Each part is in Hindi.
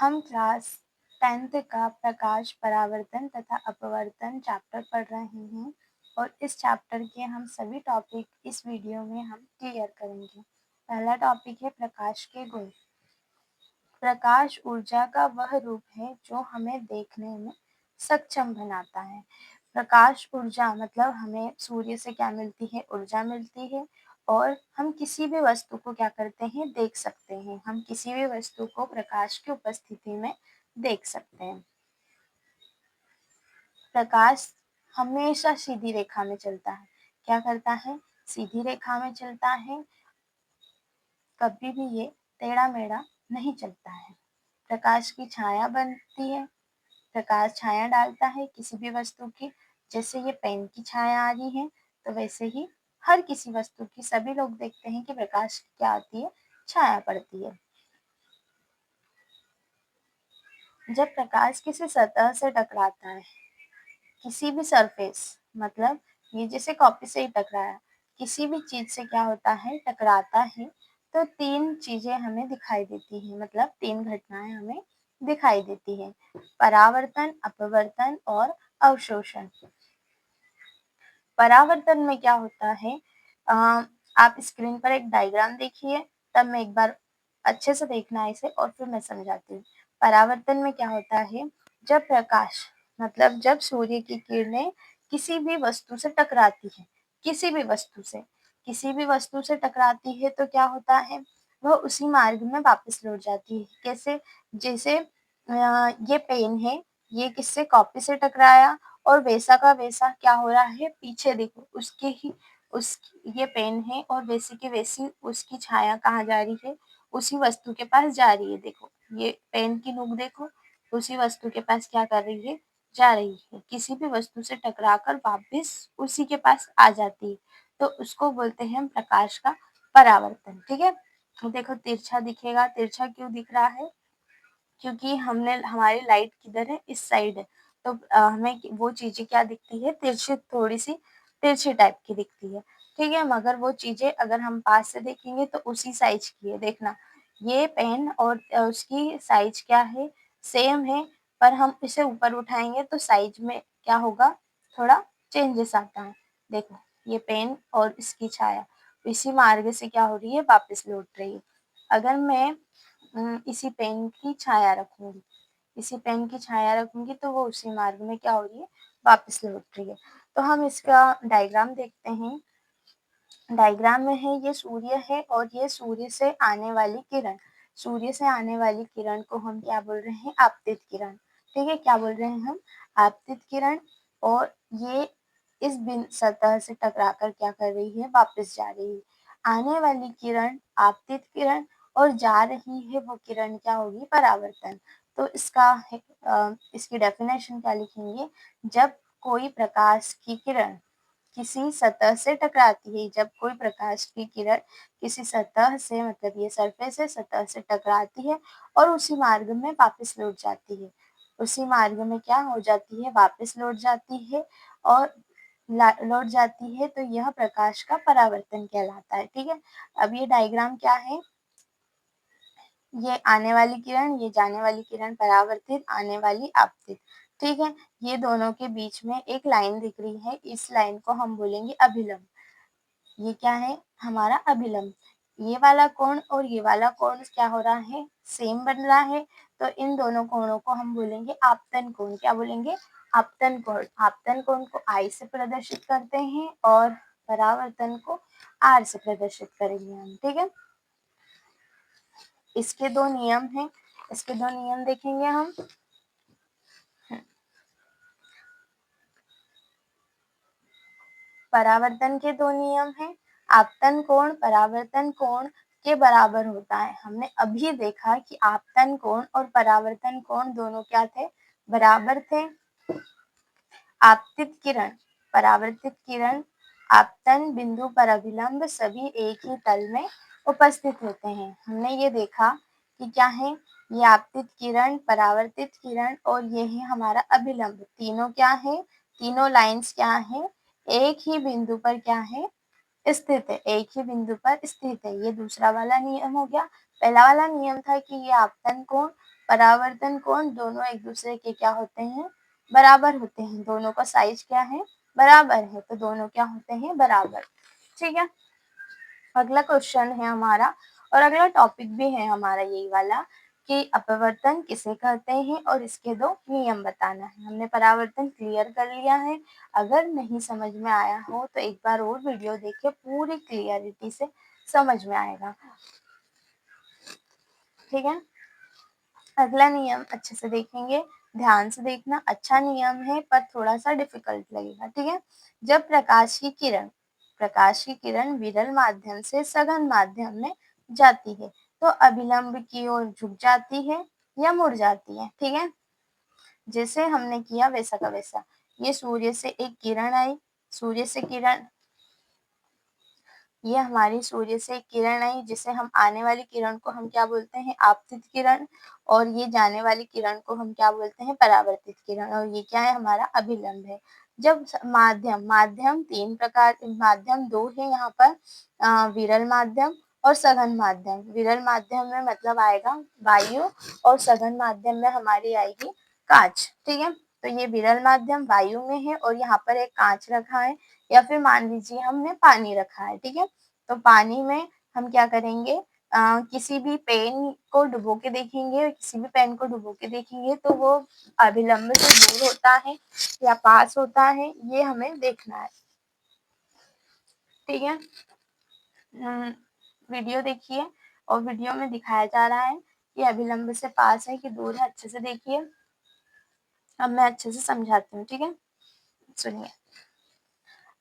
हम क्लास 10th का प्रकाश परावर्तन तथा अपवर्तन चैप्टर पढ़ रहे हैं और इस चैप्टर के हम सभी टॉपिक इस वीडियो में हम क्लियर करेंगे। पहला टॉपिक है प्रकाश के गुण। प्रकाश ऊर्जा का वह रूप है जो हमें देखने में सक्षम बनाता है। प्रकाश ऊर्जा मतलब हमें सूर्य से क्या मिलती है? ऊर्जा मिलती है और हम किसी भी वस्तु को क्या करते हैं? देख सकते हैं। हम किसी भी वस्तु को प्रकाश की उपस्थिति में देख सकते हैं। प्रकाश हमेशा सीधी रेखा में चलता है। क्या करता है? सीधी रेखा में चलता है। कभी भी ये टेढ़ा मेढ़ा नहीं चलता है। प्रकाश की छाया बनती है। प्रकाश छाया डालता है किसी भी वस्तु की। जैसे ये पेन की छाया आ रही है तो वैसे ही हर किसी वस्तु की सभी लोग देखते हैं कि प्रकाश की क्या आती है? छाया पड़ती है। जब प्रकाश किसी सतह से टकराता है, किसी भी सरफेस मतलब ये जैसे कॉपी से ही टकराया, किसी भी चीज से क्या होता है? टकराता है तो तीन चीजें हमें दिखाई देती है, मतलब तीन घटनाएं हमें दिखाई देती है। परावर्तन, अपवर्तन और अवशोषण। परावर्तन में क्या होता है? आप स्क्रीन पर एक डायग्राम देखिए, तब मैं एक बार अच्छे से देखना इसे और फिर मैं समझाती हूँ। परावर्तन में क्या होता है? जब प्रकाश मतलब जब सूर्य की किरणें किसी भी वस्तु से टकराती है, किसी भी वस्तु से टकराती है तो क्या होता है? वह उसी मार्ग में वापस लौट जाती है। कैसे? जैसे ये पेन है, ये किससे? कॉपी से टकराया और वैसा का वैसा क्या हो रहा है? पीछे देखो उसके ही उस ये पेन है और वैसी की वैसी उसकी छाया कहाँ जा रही है? उसी वस्तु के पास जा रही है। देखो ये पेन की नोक देखो, उसी वस्तु के पास क्या कर रही है? जा रही है। किसी भी वस्तु से टकराकर वापस उसी के पास आ जाती है, तो उसको बोलते हैं प्रकाश का परावर्तन। ठीक है, देखो तिरछा दिखेगा। तिरछा क्यों दिख रहा है? क्योंकि हमने हमारी लाइट किधर है? इस साइड है, तो हमें वो चीजें क्या दिखती है? तिरछी, थोड़ी सी तिरछी टाइप की दिखती है। ठीक है, मगर वो चीजें अगर हम पास से देखेंगे तो उसी साइज की है। देखना ये पेन और उसकी साइज क्या है? सेम है, पर हम इसे ऊपर उठाएंगे तो साइज में क्या होगा? थोड़ा चेंजेस आता है। देखो ये पेन और इसकी छाया इसी मार्ग से क्या हो रही है? वापस लौट रही है। अगर मैं इसी पेन की छाया रखूंगी तो वो उसी मार्ग में क्या हो रही है? वापस लौट रही है। तो हम इसका डायग्राम देखते हैं। डायग्राम में है ये सूर्य है और ये सूर्य से आने वाली किरण। सूर्य से आने वाली किरण को हम क्या बोल रहे हैं? आपतित किरण। ठीक है, क्या बोल रहे हैं हम? आपतित किरण। और ये इस बिन सतह से टकराकर क्या कर रही है? वापस जा रही है। आने वाली किरण आपतित किरण और जा रही है वो किरण क्या होगी? परावर्तन। तो इसकी डेफिनेशन क्या लिखेंगे? जब कोई प्रकाश की किरण किसी सतह से टकराती है, जब कोई प्रकाश की किरण किसी सतह से मतलब ये सरफेस है, सतह से टकराती है और उसी मार्ग में वापस लौट जाती है। उसी मार्ग में क्या हो जाती है? वापस लौट जाती है और लौट जाती है, तो यह प्रकाश का परावर्तन कहलाता है। ठीक है, अब ये डायग्राम क्या है? ये आने वाली किरण, ये जाने वाली किरण, परावर्तित, आने वाली आपतित। ठीक है, ये दोनों के बीच में एक लाइन दिख रही है, इस लाइन को हम बोलेंगे अभिलंब। ये क्या है? हमारा अभिलंब। ये वाला कोण और ये वाला कोण क्या हो रहा है? सेम बन रहा है, तो इन दोनों कोणों को हम बोलेंगे आपतन कोण। क्या बोलेंगे? आपतन कोण। आपतन कोण को आई से प्रदर्शित करते हैं और परावर्तन को आर से प्रदर्शित करेंगे हम। ठीक है, इसके दो नियम हैं, इसके दो नियम देखेंगे हम। परावर्तन के दो नियम हैं। आपतन कोण परावर्तन कोण के बराबर होता है। हमने अभी देखा कि आपतन कोण और परावर्तन कोण दोनों क्या थे? बराबर थे। आपतित किरण, परावर्तित किरण, आपतन बिंदु पर अभिलंब सभी एक ही तल में उपस्थित होते हैं। हमने ये देखा कि क्या है? ये आपतित किरण, परावर्तित किरण और ये है हमारा अभिलंब। तीनों क्या है? तीनों लाइंस क्या है? एक ही बिंदु पर क्या है? स्थित है। एक ही बिंदु पर स्थित है। ये दूसरा वाला नियम हो गया। पहला वाला नियम था कि ये आपतन कोण परावर्तन कोण दोनों एक दूसरे के क्या होते हैं, बराबर होते हैं। दोनों का साइज क्या है, बराबर है, तो दोनों क्या होते हैं, बराबर। ठीक है, अगला क्वेश्चन है हमारा, और अगला टॉपिक भी है हमारा यही वाला कि अपवर्तन किसे कहते हैं और इसके दो नियम बताना है। हमने परावर्तन क्लियर कर लिया है। अगर नहीं समझ में आया हो तो एक बार और वीडियो देखिए, पूरी क्लियरिटी से समझ में आएगा। ठीक है, अगला नियम अच्छे से देखेंगे, ध्यान से देखना। अच्छा नियम है पर थोड़ा सा डिफिकल्ट लगेगा। ठीक है, जब प्रकाश की किरण विरल माध्यम से सघन माध्यम में जाती है तो अभिलंब की ओर झुक जाती है या मुड़ जाती है। ठीक है, जैसे हमने किया वैसा का वैसा। ये सूर्य से एक किरण आई, सूर्य से किरण, ये हमारी सूर्य से एक किरण आई, जिसे हम आने वाली किरण को हम क्या बोलते हैं, आपतित किरण, और ये जाने वाली किरण को हम क्या बोलते हैं, परावर्तित किरण। और ये क्या है, हमारा अभिलंब है। जब माध्यम माध्यम तीन प्रकार, माध्यम दो है यहाँ पर, विरल माध्यम और सघन माध्यम। विरल माध्यम में मतलब आएगा वायु, और सघन माध्यम में हमारी आएगी कांच। ठीक है, तो ये विरल माध्यम वायु में है और यहाँ पर एक कांच रखा है, या फिर मान लीजिए हमने पानी रखा है। ठीक है, तो पानी में हम क्या करेंगे, किसी भी पेन को डुबो के देखेंगे, किसी भी पेन को डुबो के देखेंगे तो वो अभिलंब से दूर होता है या पास होता है, ये हमें देखना है। ठीक है, वीडियो देखिए और वीडियो में दिखाया जा रहा है कि अभिलंब से पास है कि दूर है, अच्छे से देखिए। अब मैं अच्छे से समझाती हूँ। ठीक है, सुनिए।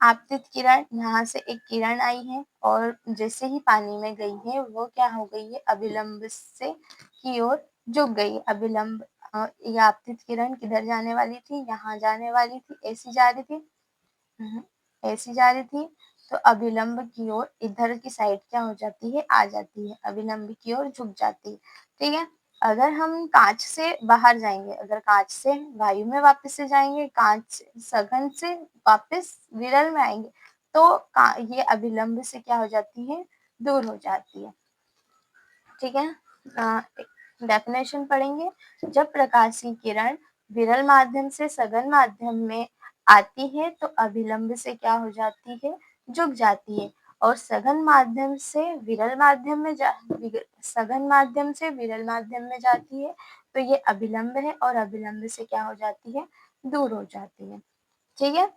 आपतित किरण, यहाँ से एक किरण आई है और जैसे ही पानी में गई है वो क्या हो गई है, अभिलंब से की ओर झुक गई। अभिलंब, ये आपतित किरण किधर जाने वाली थी, यहाँ जाने वाली थी, ऐसी जा रही थी, ऐसी जा रही थी, तो अभिलंब की ओर इधर की साइड क्या हो जाती है, आ जाती है, अभिलंब की ओर झुक जाती है। ठीक है, अगर हम कांच से बाहर जाएंगे, अगर कांच से वायु में वापस से जाएंगे, कांच सघन से वापस विरल में आएंगे, तो ये अभिलंब से क्या हो जाती है, दूर हो जाती है। ठीक है, डेफिनेशन पढ़ेंगे। जब प्रकाश की किरण विरल माध्यम से सघन माध्यम में आती है तो अभिलंब से क्या हो जाती है, झुक जाती है, और सघन माध्यम से विरल माध्यम में सघन माध्यम से विरल माध्यम में जाती है तो ये अभिलंब है, और अभिलंब से क्या हो जाती है, दूर हो जाती है। ठीक है,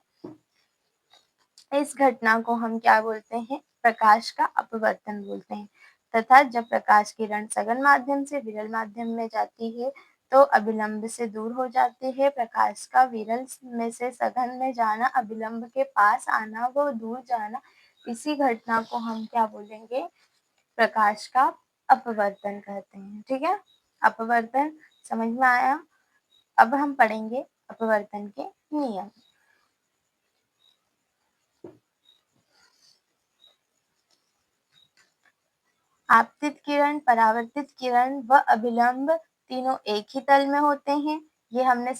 इस घटना को हम क्या बोलते हैं, प्रकाश का अपवर्तन बोलते हैं। तथा जब प्रकाश किरण सघन माध्यम से विरल माध्यम में जाती है तो अभिलंब से दूर हो जाती है। प्रकाश का विरल में से सघन में जाना, अभिलंब के पास आना, वो दूर जाना, इसी घटना को हम क्या बोलेंगे, प्रकाश का अपवर्तन कहते हैं। ठीक है, अपवर्तन समझ में आया। अब हम पढ़ेंगे अपवर्तन के नियम। आपतित किरण, परावर्तित किरण व अभिलंब तीनों एक ही तल में होते हैं। ये हमने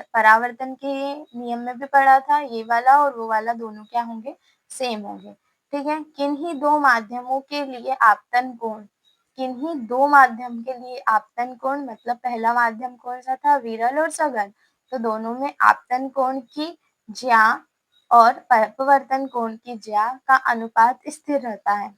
परावर्तन के नियम में भी पढ़ा था, ये वाला और वो वाला दोनों क्या होंगे, सेम होंगे। ठीक है, किन्हीं दो माध्यमों के लिए आपतन कोण, किन्हीं दो माध्यम के लिए आपतन कोण, मतलब पहला माध्यम कौन सा था, विरल और सघन, तो दोनों में आपतन कोण की ज्या और अपवर्तन कोण की ज्या का अनुपात स्थिर रहता है।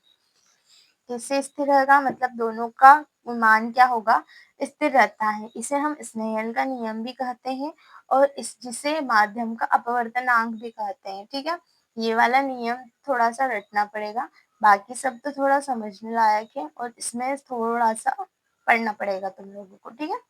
कैसे स्थिर रहेगा, मतलब दोनों का मान क्या होगा, स्थिर रहता है। इसे हम स्नेल का नियम भी कहते हैं और जिसे माध्यम का अपवर्तनांक भी कहते हैं। ठीक है, ये वाला नियम थोड़ा सा रटना पड़ेगा, बाकी सब तो थोड़ा समझने लायक है और इसमें थोड़ा सा पढ़ना पड़ेगा तुम लोगों को। ठीक है,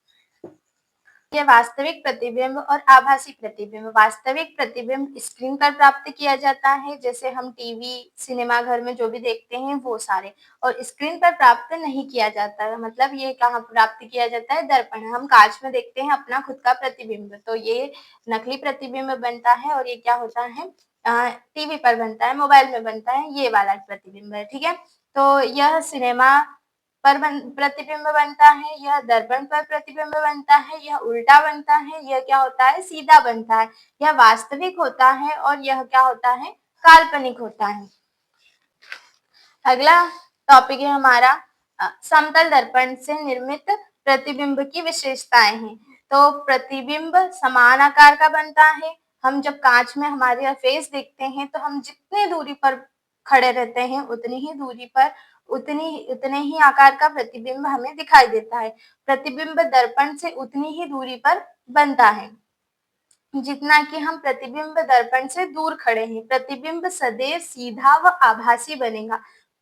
यह वास्तविक प्रतिबिंब और आभासी प्रतिबिंब। वास्तविक प्रतिबिंब स्क्रीन पर प्राप्त किया जाता है, जैसे हम टीवी, सिनेमा घर में जो भी देखते हैं वो सारे, और स्क्रीन पर प्राप्त नहीं किया जाता है। मतलब ये कहाँ प्राप्त किया जाता है, दर्पण। हम कांच में देखते हैं अपना खुद का प्रतिबिंब, तो ये नकली प्रतिबिंब बनता है, और ये क्या होता है, टीवी पर बनता है, मोबाइल में बनता है, ये वाला प्रतिबिंब है। ठीक है, तो यह सिनेमा पर प्रतिबिंब बनता है, यह दर्पण पर प्रतिबिंब बनता है, यह उल्टा बनता है, यह क्या होता है, सीधा बनता है, यह वास्तविक होता है, और यह क्या होता है, काल्पनिक होता है। अगला टॉपिक है हमारा समतल दर्पण से निर्मित प्रतिबिंब की विशेषताएं हैं। तो प्रतिबिंब समान आकार का बनता है। हम जब कांच में हमारे फेस देखते हैं तो हम जितनी दूरी पर खड़े रहते हैं उतनी ही दूरी पर उतने ही आकार का प्रतिबिंब हमें दिखाई देता है। प्रतिबिंब दर्पण से उतनी ही दूरी पर बनता है जितना कि हम प्रतिबिंब दर्पण से दूर खड़े हैं। प्रतिबिंब सदैव सीधा व आभासी बनेगा।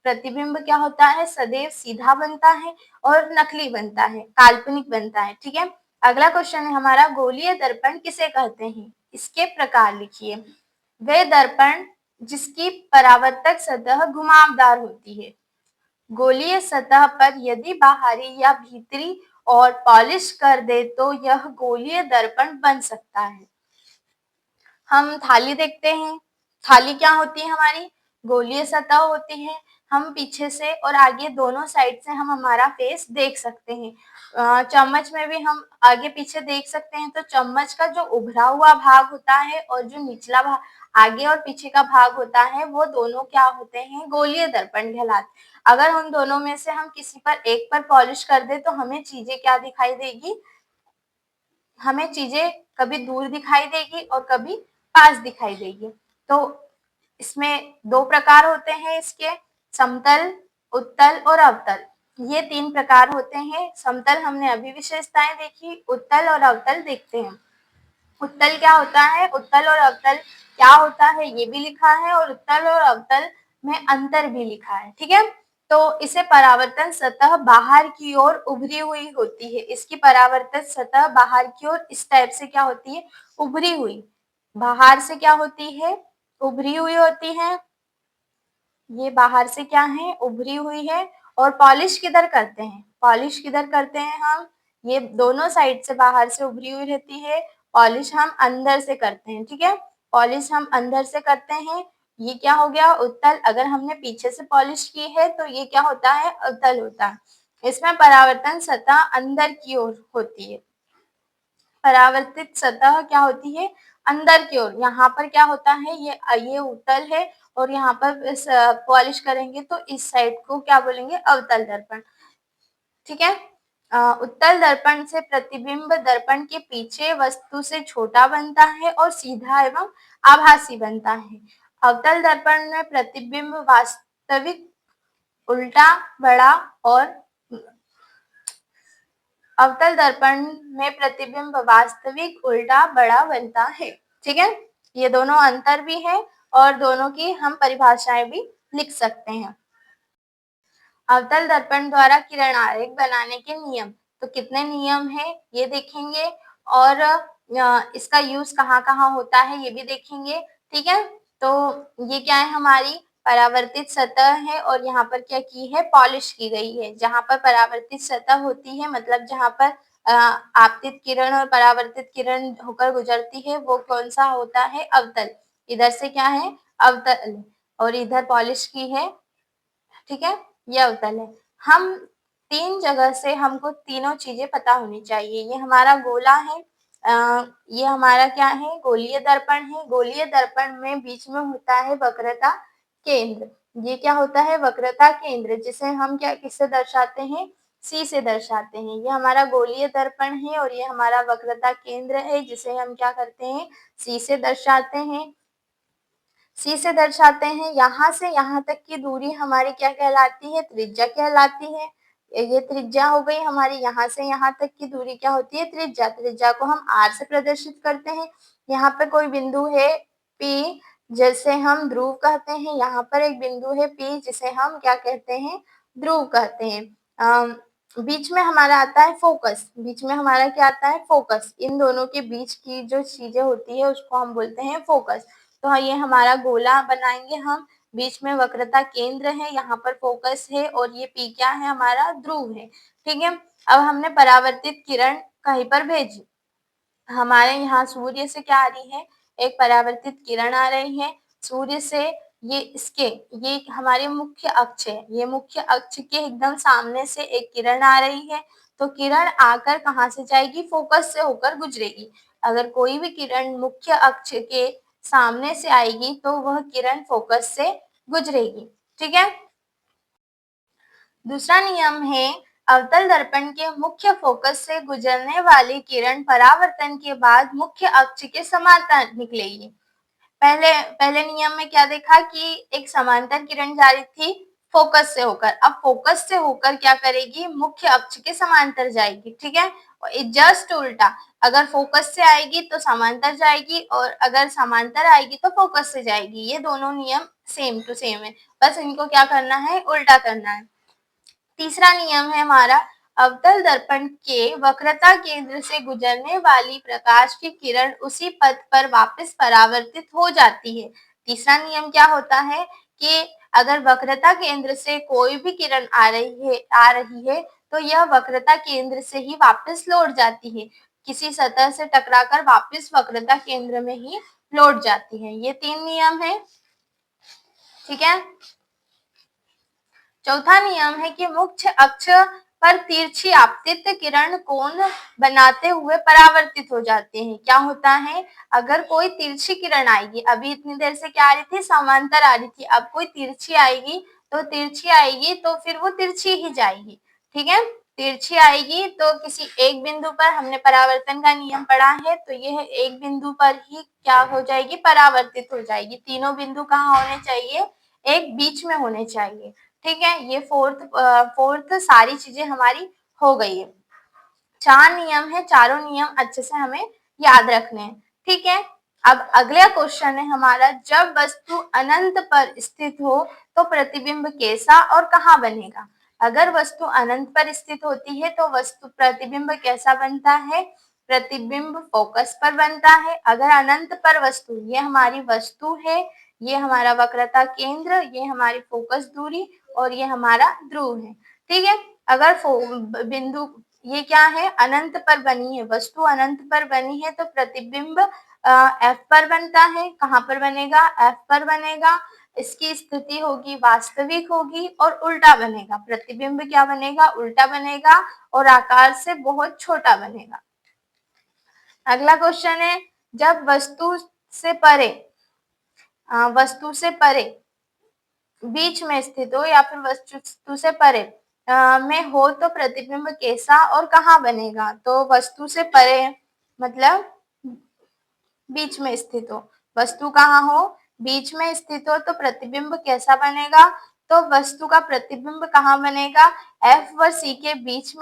प्रतिबिंब क्या होता है? सदैव सीधा बनता है और नकली बनता है, काल्पनिक बनता है। ठीक है। अगला क्वेश्चन है हमारा, गोलीय दर्पण किसे कहते हैं? इसके प्रकार लिखिए। वे दर्पण जिसकी परावर्तक सतह घुमावदार होती है। गोलीय सतह पर यदि बाहरी या भीतरी और पॉलिश कर दे तो यह गोलीय दर्पण बन सकता है। हम थाली देखते हैं। थाली क्या होती है? हमारी गोलीय सतह होती है। हम पीछे से और आगे दोनों साइड से हम हमारा फेस देख सकते हैं। चम्मच में भी हम आगे पीछे देख सकते हैं। तो चम्मच का जो उभरा हुआ भाग होता है और जो निचला भाग आगे और पीछे का भाग होता है वो दोनों क्या होते हैं? गोलीय दर्पण कहलाते। अगर उन दोनों में से हम किसी पर एक पर पॉलिश कर दे तो हमें चीजें क्या दिखाई देगी? हमें चीजें कभी दूर दिखाई देगी और कभी पास दिखाई देगी। तो इसमें दो प्रकार होते हैं इसके, समतल, उत्तल और अवतल। ये तीन प्रकार होते हैं। समतल हमने अभी विशेषताएं देखी, उत्तल और अवतल देखते हैं। उत्तल क्या होता है? उत्तल और अवतल क्या होता है ये भी लिखा है और उत्तल और अवतल में अंतर भी लिखा है। ठीक है। तो इसे परावर्तन सतह बाहर की ओर उभरी हुई होती है। इसकी परावर्तन सतह बाहर की ओर इस टाइप से क्या होती है? उभरी हुई। बाहर से क्या होती है? उभरी हुई होती है। ये बाहर से क्या है? उभरी हुई है। और पॉलिश किधर करते हैं? पॉलिश किधर करते हैं हम? ये दोनों साइड से बाहर से उभरी हुई रहती है। पॉलिश हम अंदर से करते हैं। ठीक है। पॉलिश हम अंदर से करते हैं। ये क्या हो गया? उत्तल। अगर हमने पीछे से पॉलिश की है तो ये क्या होता है? उत्तल होता है। इसमें परावर्तन सतह अंदर की ओर होती है। परावर्तित सतह क्या होती है? अंदर की ओर। यहाँ पर क्या होता है? ये उत्तल है और यहाँ पर पॉलिश करेंगे तो इस साइड को क्या बोलेंगे? अवतल दर्पण। ठीक है। उत्तल दर्पण से प्रतिबिंब दर्पण के पीछे वस्तु से छोटा बनता है और सीधा एवं आभासी बनता है। अवतल दर्पण में प्रतिबिंब वास्तविक उल्टा बड़ा और अवतल दर्पण में प्रतिबिंब वास्तविक उल्टा बड़ा बनता है। ठीक है। ये दोनों अंतर भी है और दोनों की हम परिभाषाएं भी लिख सकते हैं। अवतल दर्पण द्वारा किरण आरेख बनाने के नियम। तो कितने नियम है ये देखेंगे और इसका यूज कहाँ कहाँ होता है ये भी देखेंगे। ठीक है। तो ये क्या है? हमारी परावर्तित सतह है और यहाँ पर क्या की है? पॉलिश की गई है। जहाँ पर परावर्तित सतह होती है मतलब जहाँ पर आपतित किरण और परावर्तित किरण होकर गुजरती है वो कौन सा होता है? अवतल। इधर से क्या है? अवतल और इधर पॉलिश की है। ठीक है। ये अवतल है। हम तीन जगह से हमको तीनों चीजें पता होनी चाहिए। ये हमारा गोला है। ये हमारा क्या है? गोलीय दर्पण है। गोलीय दर्पण में बीच में होता है वक्रता केंद्र। ये क्या होता है? वक्रता केंद्र, जिसे हम क्या किससे दर्शाते हैं? सी से दर्शाते हैं। ये हमारा गोलीय दर्पण है और ये हमारा वक्रता केंद्र है जिसे हम क्या करते हैं? सी से दर्शाते हैं। सी से दर्शाते हैं। यहाँ से यहाँ तक की दूरी हमारी क्या कहलाती है? त्रिज्या कहलाती है। ये त्रिज्या हो गई हमारी। यहाँ से यहाँ तक की दूरी क्या होती है? त्रिज्या। त्रिज्या को हम आर से प्रदर्शित करते हैं। यहाँ पे कोई बिंदु है P जैसे हम ध्रुव कहते हैं। यहाँ पर एक बिंदु है P जिसे हम क्या कहते हैं? ध्रुव कहते हैं। बीच में हमारा आता है फोकस। बीच में हमारा क्या आता है? फोकस। इन दोनों के बीच की जो चीजें होती है उसको हम बोलते हैं फोकस। तो हाँ, ये हमारा गोला बनाएंगे हम। बीच में वक्रता केंद्र है, यहाँ पर फोकस है और ये P क्या है? हमारा ध्रुव है। ठीक है। अब हमने परावर्तित किरण कहीं पर भेजी। हमारे यहाँ सूर्य से क्या आ रही है? एक परावर्तित किरण आ रही है सूर्य से। ये हमारे मुख्य अक्ष है। ये मुख्य अक्ष के एकदम सामने से एक किरण आ रही है। तो किरण आकर कहाँ से जाएगी? फोकस से होकर गुजरेगी। अगर कोई भी किरण मुख्य अक्ष के सामने से आएगी तो वह किरण फोकस से गुजरेगी। ठीक है। दूसरा नियम है अवतल दर्पण के मुख्य फोकस से गुजरने वाली किरण परावर्तन के बाद मुख्य अक्ष के समांतर निकलेगी। पहले पहले नियम में क्या देखा कि एक समांतर किरण जा रही थी फोकस से होकर, अब फोकस से होकर क्या करेगी, मुख्य अक्ष के समांतर जाएगी। ठीक है, जस्ट उल्टा, अगर फोकस से आएगी तो समांतर जाएगी और अगर समांतर आएगी तो फोकस से जाएगी। ये दोनों नियम सेम टू सेम है, बस इनको क्या करना है, उल्टा करना है। तीसरा नियम है हमारा, अवतल दर्पण के वक्रता केंद्र से गुजरने वाली प्रकाश की किरण उसी पथ पर वापस परावर्तित हो जाती है। तीसरा नियम क्या होता है कि अगर वक्रता केंद्र से कोई भी किरण आ रही है तो यह वक्रता केंद्र से ही वापस लौट जाती है, किसी सतह से टकराकर वापस वक्रता केंद्र में ही लौट जाती है। ये 3 नियम है। ठीक है, चौथा नियम है कि मुख्य अक्ष पर तिरछी आपतित किरण कोण बनाते हुए परावर्तित हो जाते हैं। क्या होता है, अगर कोई तिरछी किरण आएगी, अभी इतनी देर से क्या आ रही थी, समांतर आ रही थी, अब कोई तिरछी आएगी तो फिर वो तिरछी ही जाएगी। ठीक है, तिरछी आएगी तो किसी एक बिंदु पर, हमने परावर्तन का नियम पढ़ा है, तो यह एक बिंदु पर ही क्या हो जाएगी, परावर्तित हो जाएगी। तीनों बिंदु कहाँ होने चाहिए, एक बीच में होने चाहिए। ठीक है, ये फोर्थ सारी चीजें हमारी हो गई है। 4 नियम है, चारों नियम अच्छे से हमें याद रखने हैं। ठीक है, अब अगला क्वेश्चन है हमारा, जब वस्तु अनंत पर स्थित हो तो प्रतिबिंब कैसा और कहाँ बनेगा। अगर वस्तु अनंत पर स्थित होती है तो वस्तु प्रतिबिंब कैसा बनता है, प्रतिबिंब फोकस पर बनता है। अगर अनंत पर वस्तु, ये हमारी वस्तु है, ये हमारा वक्रता केंद्र, ये हमारी फोकस दूरी और ये हमारा ध्रुव है। ठीक है, अगर बिंदु ये क्या है, अनंत पर बनी है, वस्तु अनंत पर बनी है तो प्रतिबिंब एफ पर बनता है। कहाँ पर बनेगा, एफ पर बनेगा। इसकी स्थिति होगी वास्तविक होगी और उल्टा बनेगा। प्रतिबिंब क्या बनेगा, उल्टा बनेगा और आकार से बहुत छोटा बनेगा। अगला क्वेश्चन है, जब वस्तु से परे बीच में स्थित हो या फिर वस्तु से परे में हो तो प्रतिबिंब कैसा और कहाँ बनेगा। तो वस्तु से परे मतलब बीच में स्थित हो, वस्तु कहाँ हो, बीच में स्थित हो तो प्रतिबिंब कैसा बनेगा। तो वस्तु का प्रतिबिंब कहाँ बनेगा, एफ व सी के बीच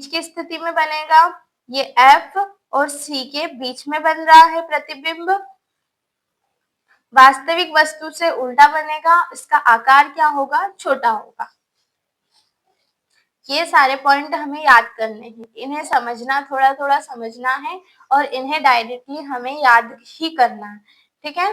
की स्थिति में बनेगा। ये एफ और सी के बीच में बन रहा है प्रतिबिंब। वास्तविक वस्तु से उल्टा बनेगा, इसका आकार क्या होगा, छोटा होगा। ये सारे पॉइंट हमें याद करने हैं, इन्हें समझना, थोड़ा थोड़ा समझना है और इन्हें डायरेक्टली हमें याद ही करना है। ठीक है,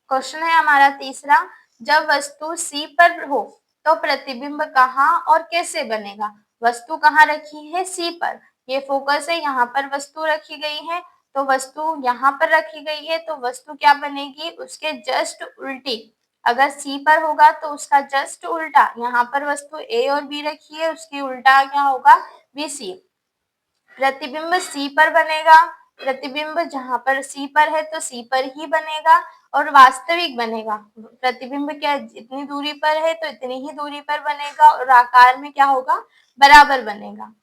क्वेश्चन है हमारा तीसरा, जब वस्तु सी पर हो तो प्रतिबिंब कहाँ और कैसे बनेगा। वस्तु कहाँ रखी है, सी पर, ये फोकस है, यहाँ पर वस्तु रखी गई है, तो वस्तु यहाँ पर रखी गई है तो वस्तु क्या बनेगी, उसके जस्ट उल्टी। अगर सी पर होगा तो उसका जस्ट उल्टा, यहाँ पर वस्तु ए और बी रखी है, उसकी उल्टा क्या होगा, बी सी। प्रतिबिंब सी पर बनेगा, प्रतिबिंब जहां पर सी पर है तो सी पर ही बनेगा और वास्तविक बनेगा। प्रतिबिंब क्या इतनी दूरी पर है तो इतनी ही दूरी पर बनेगा और आकार में क्या होगा, बराबर बनेगा।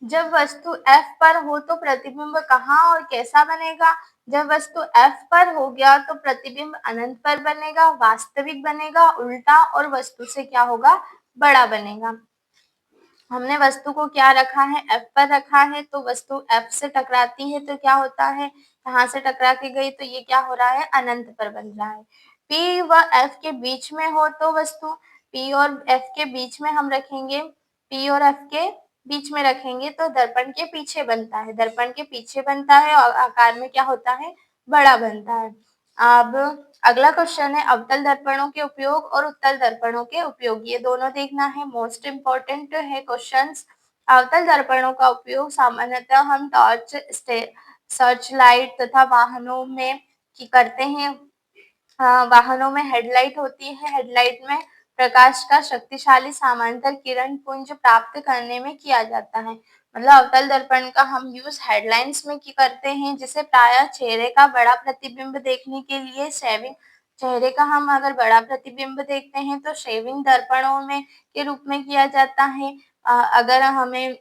जब वस्तु F पर हो तो प्रतिबिंब कहाँ और कैसा बनेगा। जब वस्तु F पर हो गया तो प्रतिबिंब अनंत पर बनेगा, वास्तविक बनेगा, उल्टा और वस्तु से क्या होगा, बड़ा बनेगा। हमने वस्तु को क्या रखा है, F पर रखा है, तो वस्तु F से टकराती है तो क्या होता है, यहाँ से टकरा के गई तो ये क्या हो रहा है, अनंत पर बन रहा है। P व F के बीच में हो तो वस्तु P और F के बीच में हम रखेंगे, P और F के बीच में रखेंगे तो दर्पण के पीछे बनता है, दर्पण के पीछे बनता है और आकार में क्या होता है, बड़ा बनता है। अब अगला क्वेश्चन है, अवतल दर्पणों के उपयोग और उत्तल दर्पणों के उपयोग, ये दोनों देखना है, मोस्ट इम्पोर्टेंट है क्वेश्चंस। अवतल दर्पणों का उपयोग सामान्यतः हम टॉर्च, सर्च लाइट तथा वाहनों में करते हैं। वाहनों में हेडलाइट होती है, हेडलाइट में प्रकाश का शक्तिशाली समांतर किरण पुंज प्राप्त करने में किया जाता है। मतलब अवतल दर्पण का हम यूज हेडलाइंस में करते हैं, जिसे प्रायः चेहरे का बड़ा प्रतिबिंब देखने के लिए चेहरे का हम अगर बड़ा प्रतिबिंब देखते हैं तो शेविंग दर्पणों में के रूप में किया जाता है। अगर हमें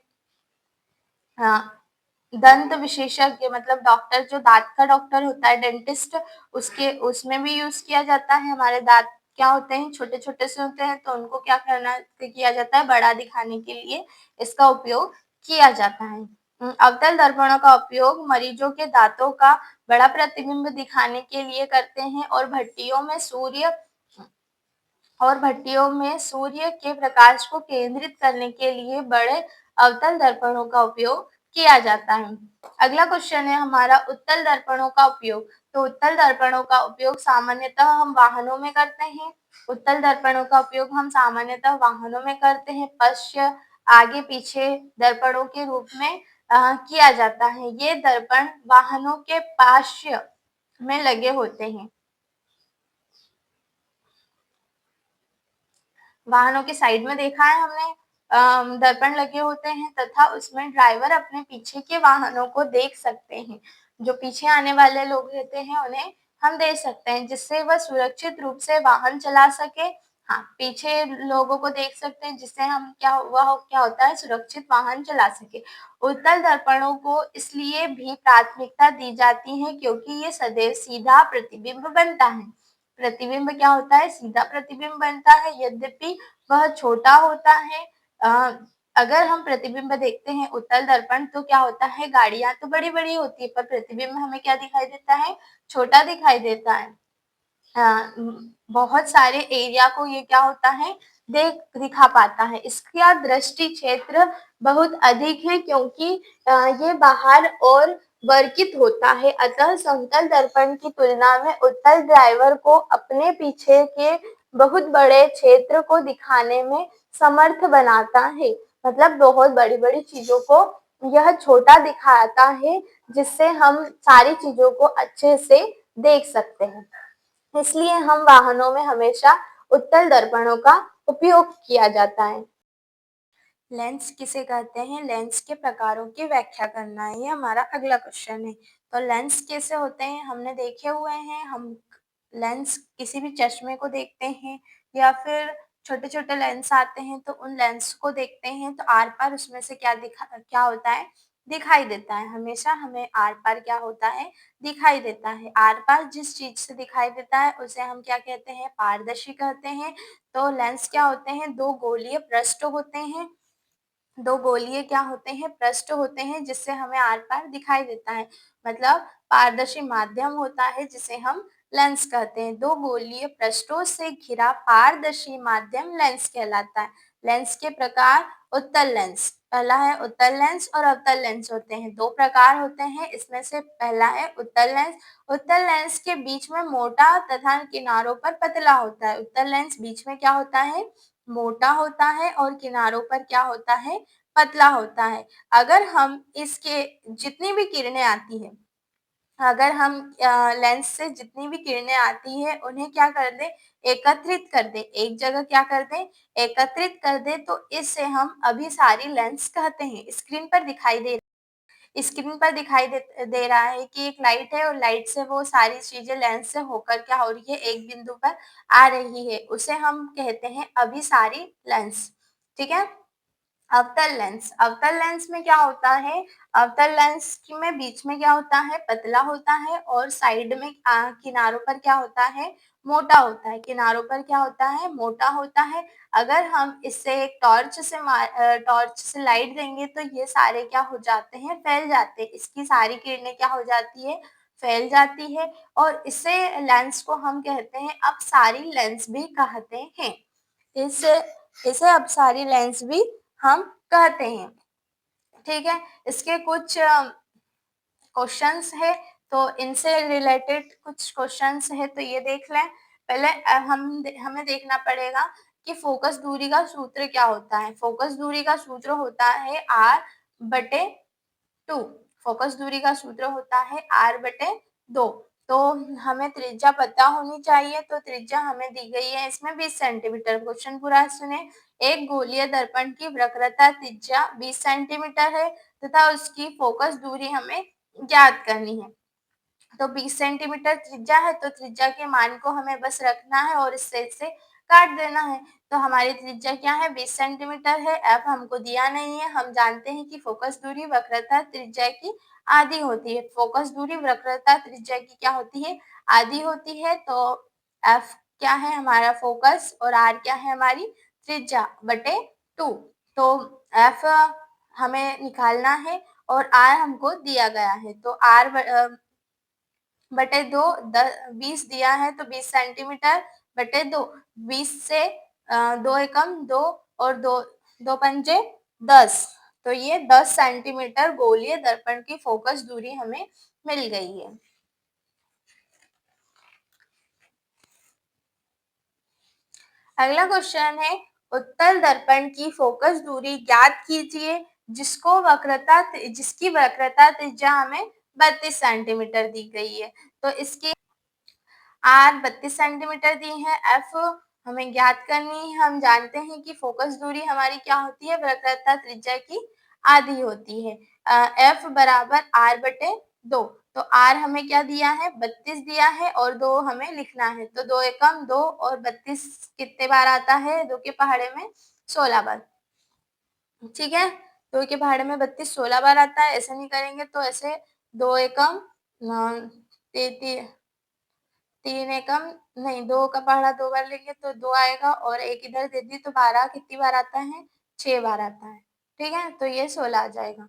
दंत विशेषज्ञ मतलब डॉक्टर जो दाँत का डॉक्टर होता है डेंटिस्ट उसके उसमें भी यूज़ किया जाता है। हमारे दाँत क्या होते हैं छोटे-छोटे से होते हैं तो उनको क्या करना किया जाता है बड़ा दिखाने के लिए इसका उपयोग किया जाता है। अवतल दर्पणों का उपयोग मरीजों के दाँतों का बड़ा प्रतिबिंब दिखाने के लिए करते हैं और भट्टियों में सूर्य के प्रकाश को केंद्रित करने के लिए बड़े अवतल दर्पणों का उपयोग किया जाता है। अगला क्वेश्चन है हमारा उत्तल दर्पणों का उपयोग। तो उत्तल दर्पणों का उपयोग सामान्यतः हम वाहनों में करते हैं। उत्तल दर्पणों का उपयोग हम सामान्यतः वाहनों में करते हैं। पश्च आगे पीछे दर्पणों के रूप में किया जाता है। ये दर्पण वाहनों के पार्श्व में लगे होते हैं। वाहनों के साइड में देखा है हमने दर्पण लगे होते हैं तथा उसमें ड्राइवर अपने पीछे के वाहनों को देख सकते हैं। जो पीछे आने वाले लोग रहते हैं उन्हें हम देख सकते हैं जिससे वह सुरक्षित रूप से वाहन चला सके। हाँ, पीछे लोगों को देख सकते हैं जिससे हम क्या होता है सुरक्षित वाहन चला सके। उत्तल दर्पणों को इसलिए भी प्राथमिकता दी जाती है क्योंकि ये सदैव सीधा प्रतिबिंब बनता है। प्रतिबिंब क्या होता है? सीधा प्रतिबिंब बनता है यद्यपि वह छोटा होता है। अ, अगर हम प्रतिबिंब देखते हैं उत्तल दर्पण तो क्या होता है गाड़ियाँ तो बड़ी-बड़ी होती है पर प्रतिबिंब हमें क्या दिखाई देता है? छोटा दिखाई देता है। बहुत सारे एरिया को ये क्या होता है दिखा पाता है। इसका दृष्टि क्षेत्र बहुत अधिक है क्योंकि ये बाहर और वर्कित होता है अतः समतल दर्पण की तुलना में उत्तल ड्राइवर को अपने पीछे के बहुत बड़े क्षेत्र को दिखाने में समर्थ बनाता है। मतलब बहुत बड़ी-बड़ी चीजों को यह छोटा दिखाता है जिससे हम सारी चीजों को अच्छे से देख सकते हैं। इसलिए हम वाहनों में हमेशा उत्तल दर्पणों का उपयोग किया जाता है। लेंस किसे कहते हैं? लेंस के प्रकारों की व्याख्या करना है, ये हमारा अगला क्वेश्चन है। तो लेंस कैसे होते हैं? हमने देखे हुए हैं, हम लेंस किसी भी चश्मे को देखते हैं या फिर छोटे-छोटे लेंस आते हैं तो उन लेंस को देखते हैं तो आर-पार उसमें से क्या होता है? दिखाई देता है। हमेशा हमें आर-पार क्या होता है? दिखाई देता है। आर-पार जिस चीज़ से दिखाई देता है उसे हम क्या कहते हैं? पारदर्शी कहते हैं। तो लेंस क्या होते हैं? 2 गोलीय पृष्ठ होते हैं। 2 गोलीय क्या होते हैं? पृष्ठ होते हैं जिससे हमें आर-पार दिखाई देता है। मतलब पारदर्शी माध्यम होता है जिसे हम लेंस कहते हैं। 2 गोलीय पृष्ठों से घिरा पारदर्शी माध्यम लेंस कहलाता है। लेंस के प्रकार उत्तल लेंस, पहला है उत्तल लेंस और अवतल लेंस होते हैं। 2 प्रकार होते हैं, इसमें से पहला है उत्तल लेंस। उत्तल लेंस के बीच में मोटा तथा किनारों पर पतला होता है। उत्तल लेंस बीच में क्या होता है? मोटा होता है और किनारों पर क्या होता है? पतला होता है। अगर हम इसके जितनी भी किरणें आती हैं, अगर हम लेंस से जितनी भी किरणें आती हैं, उन्हें क्या कर दें? एकत्रित कर दें। एक जगह क्या कर दें? एकत्रित कर दें, तो इससे हम अभिसारी लेंस कहते हैं। स्क्रीन पर दिखाई दे रहा है कि एक लाइट है और लाइट से वो सारी चीज़ें लेंस से होकर क्या हो रही है? एक बिंदु पर आ रही है। उसे हम कहते हैं अभिसारी लेंस। ठीक है? अवतल लेंस में क्या होता है? अवतल लेंस में बीच में क्या होता है? पतला होता है और साइड में किनारों पर क्या होता है? मोटा होता है। किनारों पर क्या होता है? मोटा होता है। अगर हम इससे एक टॉर्च से लाइट देंगे तो ये सारे क्या हो जाते हैं? फैल जाते हैं। इसकी सारी किरणें क्या हो जाती है? फैल जाती है और इसे लेंस को हम कहते हैं अपसारी लेंस भी कहते हैं। इसे इसे अपसारी लेंस भी हम कहते हैं। ठीक है? इसके कुछ क्वेश्चंस है तो इनसे रिलेटेड कुछ क्वेश्चंस है तो ये देख लें। पहले हमें देखना पड़ेगा कि फोकस दूरी का सूत्र क्या होता है? फोकस दूरी का सूत्र होता है R/2। फोकस दूरी का सूत्र होता है R/2। तो हमें त्रिज्या पता होनी चाहिए तो त्रिज्या हमें दी गई है इसमें 20 सेंटीमीटर। क्वेश्चन पूरा सुने। एक गोलीय दर्पण की वक्रता त्रिज्या 20 सेंटीमीटर है तथा उसकी फोकस दूरी हमें ज्ञात करनी है। तो 20 सेंटीमीटर त्रिज्या है, तो त्रिज्या के मान को हमें बस रखना है और इससे इसे काट देना है। तो हमारी त्रिज्या क्या है, 20 सेंटीमीटर है। एफ हमको दिया नहीं है। हम जानते हैं कि फोकस दूरी वक्रता त्रिज्या की आधी होती है। फोकस दूरी वक्रता त्रिज्या की क्या होती है, आधी होती है। तो एफ क्या है, हमारा फोकस, और आर क्या है, हमारी त्रिज्या बटे 2। तो एफ हमें निकालना है और आर हमको दिया गया है। तो आर बटे 2, 20 दिया है तो 20 सेंटीमीटर बटे 2, 20 से 2 एकम 2 और 2 2 पंजे 10। तो ये 10 सेंटीमीटर गोलीय दर्पण की फोकस दूरी हमें मिल गई है। अगला क्वेश्चन है, उत्तल दर्पण की फोकस दूरी ज्ञात कीजिए जिसकी वक्रता त्रिज्या हमें 32 सेंटीमीटर दी गई है। तो इसकी आर 32 सेंटीमीटर दी है। एफ हमें ज्ञात करनी है। हम जानते हैं कि फोकस दूरी हमारी क्या होती है, वक्रता त्रिज्या की आधी होती है। एफ बराबर आर बटे 2। तो आर हमें क्या दिया है, 32 दिया है और 2 हमें लिखना है। तो 2 एकम 2 और 32 कितने बार आता है, 2 के पहाड़े में 16 बार। ठीक है, 2 के पहाड़े में 32 16 बार आता है। ऐसे नहीं करेंगे तो ऐसे 2 एकम 3 एकम नहीं, 2 का पहाड़ा 2 बार लेंगे तो 2 आएगा और 1 इधर दे दी तो 12 कितनी बार आता है, 6 बार आता है। ठीक है, तो ये 16 आ जाएगा।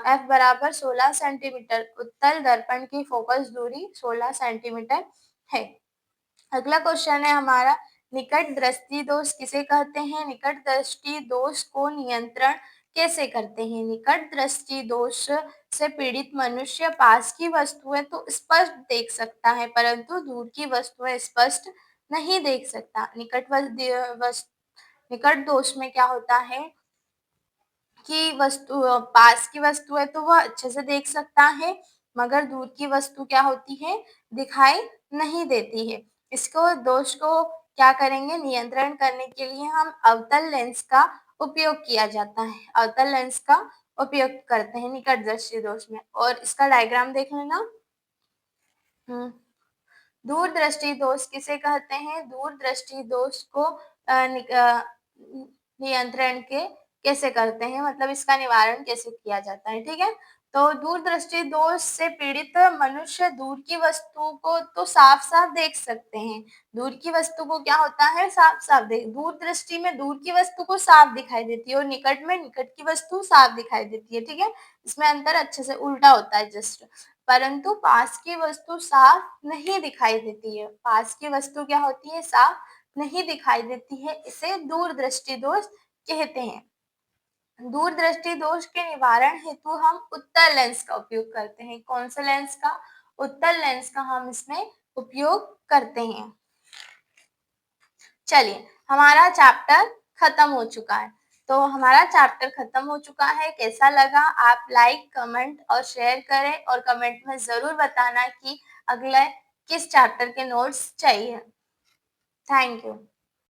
एफ बराबर 16 सेंटीमीटर, उत्तल दर्पण की फोकस दूरी 16 सेंटीमीटर है। अगला क्वेश्चन है हमारा, निकट दृष्टि दोष किसे कहते हैं? निकट दृष्टि दोष को नियंत्रण कैसे करते हैं? निकट दृष्टि दोष से पीड़ित मनुष्य पास की वस्तुएं तो स्पष्ट देख सकता है, परंतु दूर की वस्तुएं स्पष्ट नहीं देख सकता। निकट दोष में क्या होता है कि पास की वस्तु है तो वह अच्छे से देख सकता है, मगर दूर की वस्तु क्या होती है, दिखाई नहीं देती है। इसको दोष को क्या करेंगे, नियंत्रण करने के लिए हम अवतल लेंस का उपयोग किया जाता है। अवतल लेंस का उपयोग करते हैं निकट दृष्टि दोष में, और इसका डायग्राम देख लेना। दूरदृष्टि दोष किसे कहते हैं? दूरदृष्टि दोष को नियंत्रण के कैसे करते हैं, मतलब इसका निवारण कैसे किया जाता है। ठीक है, तो दूरदृष्टि दोष से पीड़ित मनुष्य दूर की वस्तु को तो साफ साफ देख सकते हैं। दूर की वस्तु को क्या होता है, साफ साफ देख, दूर दृष्टि में दूर की वस्तु को साफ दिखाई देती है और निकट में निकट की वस्तु साफ दिखाई देती है। ठीक है, इसमें अंतर अच्छे से उल्टा होता है जस्ट। परंतु पास की वस्तु साफ नहीं दिखाई देती है। पास की वस्तु क्या होती है, साफ नहीं दिखाई देती है। इसे दूरदृष्टि दोष कहते हैं। दूरदृष्टि दोष के निवारण हेतु हम उत्तल लेंस का उपयोग करते हैं। कौन सा लेंस का? उत्तल लेंस का हम इसमें उपयोग करते हैं। चलिए, हमारा चैप्टर खत्म हो चुका है। तो हमारा चैप्टर खत्म हो चुका है। कैसा लगा? आप लाइक, कमेंट और शेयर करें और कमेंट में जरूर बताना कि अगले किस चैप्टर के नोट्स चाहिए। Thank you.